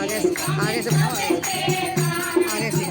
आगे से बनाओ, आगे से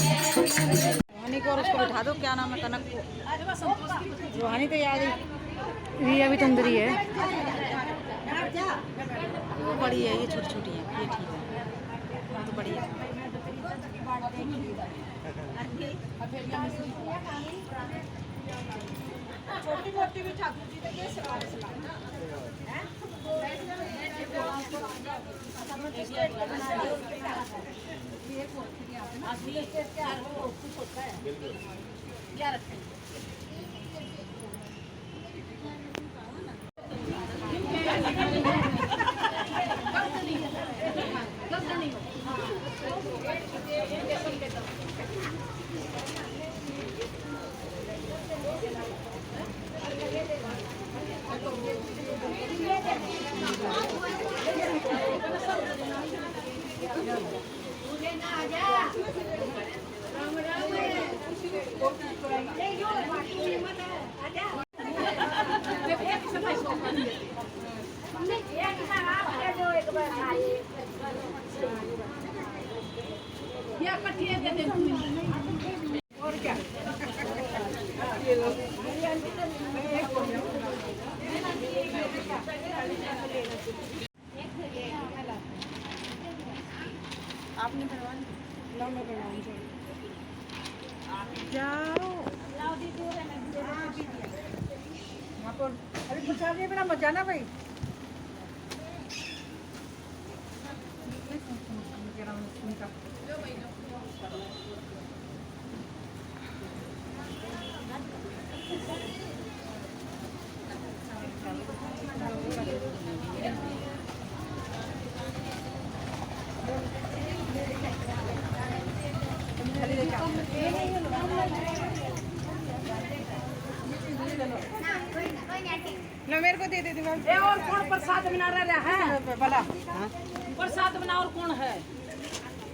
रोहानी को और उसको बिठा दो, क्या नाम है, कनक को। रोहानी तो याद ही, रिया भी तो अंदर ही है। वो बड़ी है, ये छोटी छोटी है, ये ठीक है, वो तो बड़ी है। छोटी मोटी भी ठाकुर जी तो कैसे और क्या आपने जाओ वहाँ पर अरे प्रसाद ये बिना मत जाना भाई। ना मेरे को दे दे और कौन प्रसाद बना रहा है भला? प्रसाद बना और कौन है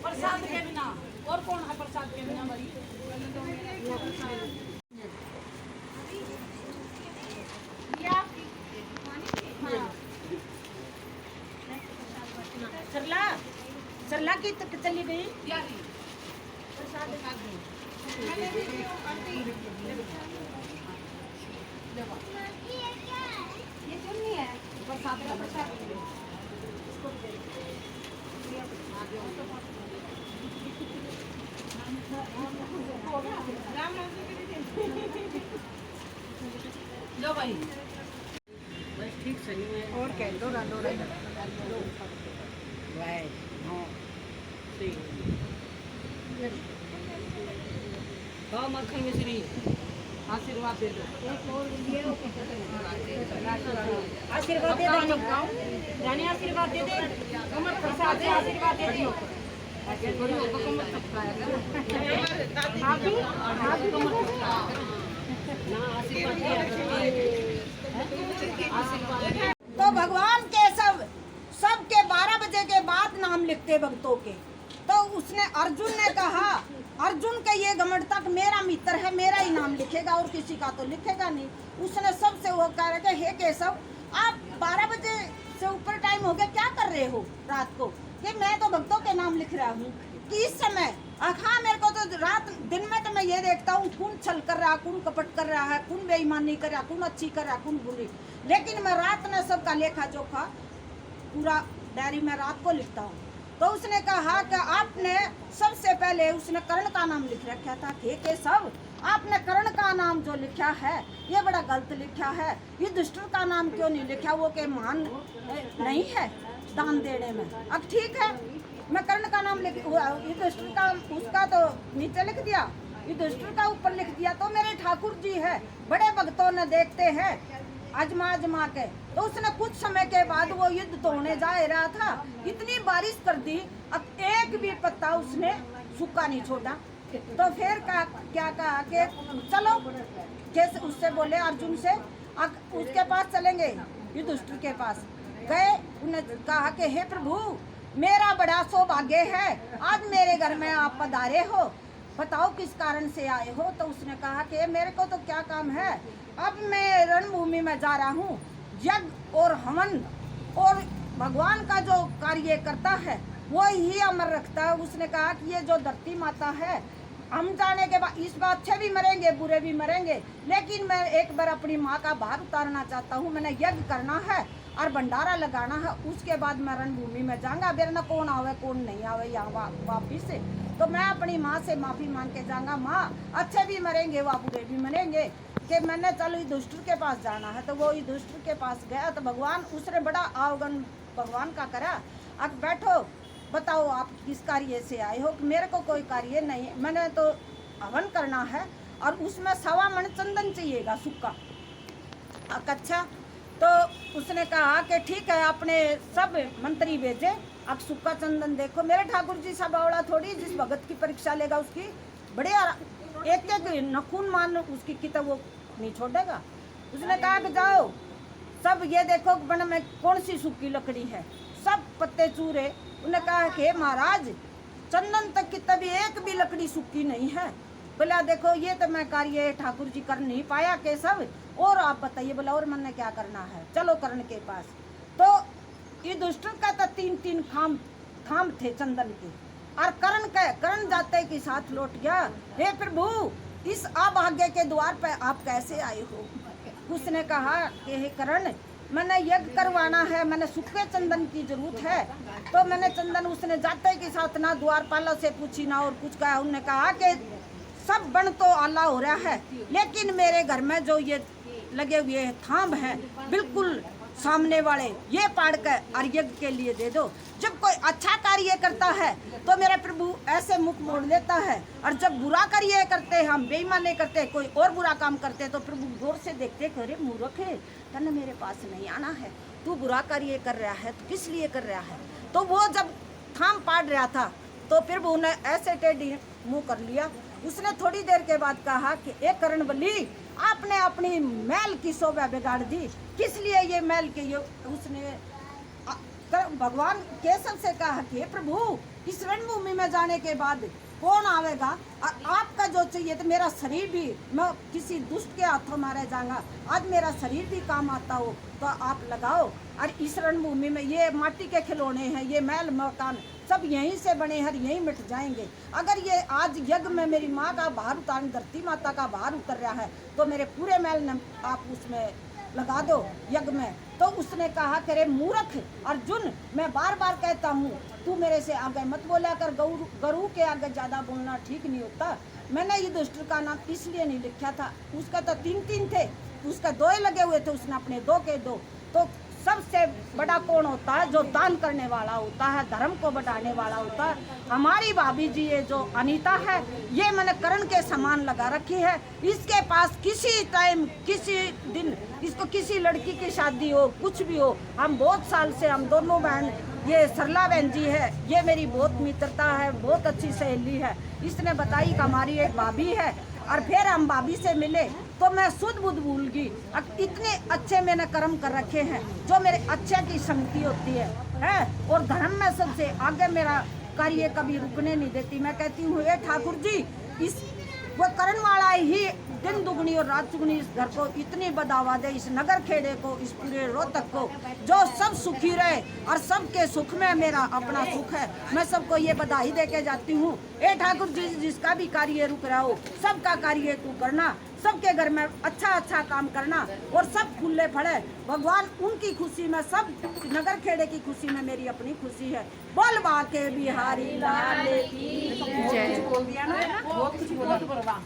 प्रसाद के बिना? और कौन है प्रसाद के बिना? मरी सरला सरला की तक चली गई प्रसाद ये क्यों नहीं है प्रसाद का प्रसाद लो भाई बस ठीक सही है। और क्या दो रांडो वाह हाँ सही हाँ मक्खन मिश्री आशीर्वाद दे दो। आशीर्वाद दे दो रानी आशीर्वाद दे दे कमर प्रसाद से आशीर्वाद दे दियो। तो भगवान के सब के 12 बजे के बाद नाम लिखते भक्तों के, तो तो उसने अर्जुन ने कहा, अर्जुन के ये घमंड तक मेरा मित्र है, मेरा ही नाम लिखेगा और किसी का तो लिखेगा नहीं। उसने सबसे वो कह रहा कि हे केशव, आप 12 बजे से ऊपर टाइम हो गया, क्या कर रहे हो रात को? कि मैं तो भक्तों के नाम लिख रहा हूँ कि इस समय। हाँ, मेरे को तो रात दिन में तो मैं ये देखता हूँ कौन छल कर रहा, कौन कपट कर रहा है, कौन बेईमानी कर रहा, कौन अच्छी कर रहा, कौन बुरी। लेकिन मैं रात में सबका लेखा जोखा पूरा डायरी में रात को लिखता हूँ। तो उसने कहा कि आपने सबसे पहले, उसने कर्ण का नाम लिख रखा था कि सब आपने कर्ण का नाम जो लिखा है ये बड़ा गलत लिखा है। ये दुष्ट का नाम क्यों नहीं लिखा? वो के मान नहीं है दान देने में। अब ठीक है, मैं कर्ण का नाम लिख, ये दुष्ट का उसका तो नीचे लिख दिया, ये दुष्ट का ऊपर लिख दिया। तो मेरे ठाकुर जी है, बड़े भक्तों ने देखते हैं आजमा आजमा के। तो उसने कुछ समय के बाद वो युद्ध तो होने जा रहा था, इतनी बारिश कर दी, अब एक भी पत्ता उसने सूखा नहीं छोड़ा। तो फिर क्या कहा कि चलो, जैसे उससे बोले अर्जुन से, अब उसके पास चलेंगे, युधिष्ठिर के पास गए। उन्हें कहा कि हे प्रभु, मेरा बड़ा सौभाग्य है, आज मेरे घर में आप पधारे हो, बताओ किस कारण से आए हो? तो उसने कहा कि मेरे को तो क्या काम है, अब मैं रणभूमि में जा रहा हूँ, यज्ञ और हवन और भगवान का जो कार्य करता है वो ही अमर रखता है। उसने कहा कि ये जो धरती माता है, हम जाने के बाद इस बात से भी मरेंगे, बुरे भी मरेंगे, लेकिन मैं एक बार अपनी माँ का भार उतारना चाहता हूँ, मैंने यज्ञ करना है और भंडारा लगाना है, उसके बाद मैं रणभूमि में जाऊंगा। मेरे ना कौन आवे कौन नहीं आवे यहाँ वापिस से, तो मैं अपनी माँ से माफ़ी मांग के जाऊंगा। माँ, अच्छे भी मरेंगे व बुरे भी मरेंगे, कि मैंने चलो युधिष्ठिर के पास जाना है। तो वो युधिष्ठिर के पास गया, तो भगवान उसने बड़ा आह्वान भगवान का करा, अब बैठो, बताओ आप किस कार्य से आए हो? कि मेरे को कोई कार्य नहीं, मैंने तो हवन करना है और उसमें 1.25 मन चंदन चाहिएगा सूखा। अच्छा, तो उसने कहा कि ठीक है, आपने सब मंत्री भेजे, अब सूखा चंदन देखो। मेरे ठाकुर जी सब आवड़ा थोड़ी, जिस भगत की परीक्षा लेगा उसकी बड़े एक एक नखून मान उसकी किताब वो नहीं छोड़ेगा। उसने कहा कि जाओ सब ये देखो बन में कौन सी सूखी लकड़ी है, सब पत्ते चूरे। उन्हें कहा कि महाराज, चंदन तक की तभी एक भी लकड़ी सूखी नहीं है। बोला देखो ये तो मैं कार्य ठाकुर जी कर नहीं पाया के सब, और आप बताइए। बोला और मैंने क्या करना है, चलो कर्ण के पास। तो ये दुष्ट का तो 3-3 खाम थे चंदन के, और कर्ण जाते के साथ लौट गया। हे प्रभु, इस अभाग्य के द्वार पर आप कैसे आए हो? उसने कहा कि हे कर्ण, मैंने यज्ञ करवाना है, मैंने सूखे चंदन की जरूरत है। तो मैंने चंदन, उसने जाते के साथ ना द्वारपालों से पूछी ना और कुछ कहा। उन्होंने कहा कि सब बन तो आला हो रहा है, लेकिन मेरे घर में जो ये लगे हुए थाम हैं बिल्कुल सामने वाले, ये पाड़ कर और यज्ञ के लिए दे दो। जब कोई अच्छा कार्य करता है तो मेरे प्रभु ऐसे मुख मोड़ लेता है, और जब बुरा कार्य करते हैं, हम बेईमानी करते, कोई और बुरा काम करते, तो प्रभु गौर से देखते, अरे मूर्ख है, तन्ने मेरे पास नहीं आना है, तू बुरा कार्य कर रहा है, तो किस लिए कर रहा है? तो वो जब थाम पाड़ रहा था तो प्रभु ने ऐसे टेढ़ी मुँह कर लिया। उसने थोड़ी देर के बाद कहा कि एक कर्णबली, आपने अपनी महल की शोभा बिगाड़ दी, किस लिए ये महल के ये? उसने भगवान केशव से कहा कि प्रभु, इस रणभूमि में जाने के बाद कौन आवेगा, और आपका जो चाहिए, तो मेरा शरीर भी, मैं किसी दुष्ट के हाथों मारे जाऊंगा, आज मेरा शरीर भी काम आता हो तो आप लगाओ। और इस रणभूमि में ये माटी के खिलौने हैं, ये महल मकान सब यहीं से बने हैं, यहीं मिट जाएंगे। अगर ये आज यज्ञ में मेरी माँ का भार उतार, धरती माता का भार उतर रहा है, तो मेरे पूरे महल आप उसमें लगा दो यज्ञ में। तो उसने कहा कि रे मूर्ख अर्जुन, मैं बार बार कहता हूँ, तू मेरे से आगे मत बोला कर, गरु के आगे ज़्यादा बोलना ठीक नहीं होता। मैंने युधिष्ठिर का नाम इसलिए नहीं लिखा था, उसका तो 3-3 थे, उसका 2 ही लगे हुए थे, उसने अपने 2 के 2। तो सबसे बड़ा कौन होता है? जो दान करने वाला होता है, धर्म को बढ़ाने वाला होता है। हमारी भाभी जी ये जो अनीता है, ये मैंने कर्ण के समान लगा रखी है। इसके पास किसी टाइम, किसी दिन, इसको किसी लड़की की शादी हो, कुछ भी हो, हम बहुत साल से, हम दोनों बहन, ये सरला बहन जी है, ये मेरी बहुत मित्रता है, बहुत अच्छी सहेली है। इसने बताई कि हमारी एक भाभी है, और फिर हम भाभी से मिले तो मैं शुद्ध बुद्ध भूल गई। अब इतने अच्छे मैंने कर्म कर रखे हैं, जो मेरे अच्छे की संगति होती है, और धर्म में सबसे आगे मेरा कार्य कभी रुकने नहीं देती। मैं कहती हूँ हे ठाकुर जी, इस वो करण वाला ही दिन दुगनी और रात चुगनी इस घर को इतनी बढ़ावा दे, इस नगर खेड़े को, इस पूरे रोहतक को, जो सब सुखी रहे और सबके सुख में मेरा अपना सुख है। मैं सबको ये बधाई दे के जाती हूँ। ए ठाकुर जी, जिसका भी कार्य रुक रहा हो सबका कार्य तू करना, सबके घर में अच्छा अच्छा काम करना और सब खुले फड़े। भगवान उनकी खुशी में, सब नगर खेड़े की खुशी में मेरी अपनी खुशी है। बोलबा के बिहारी लाल की जय। बहुत कुछ बोल दिया ना।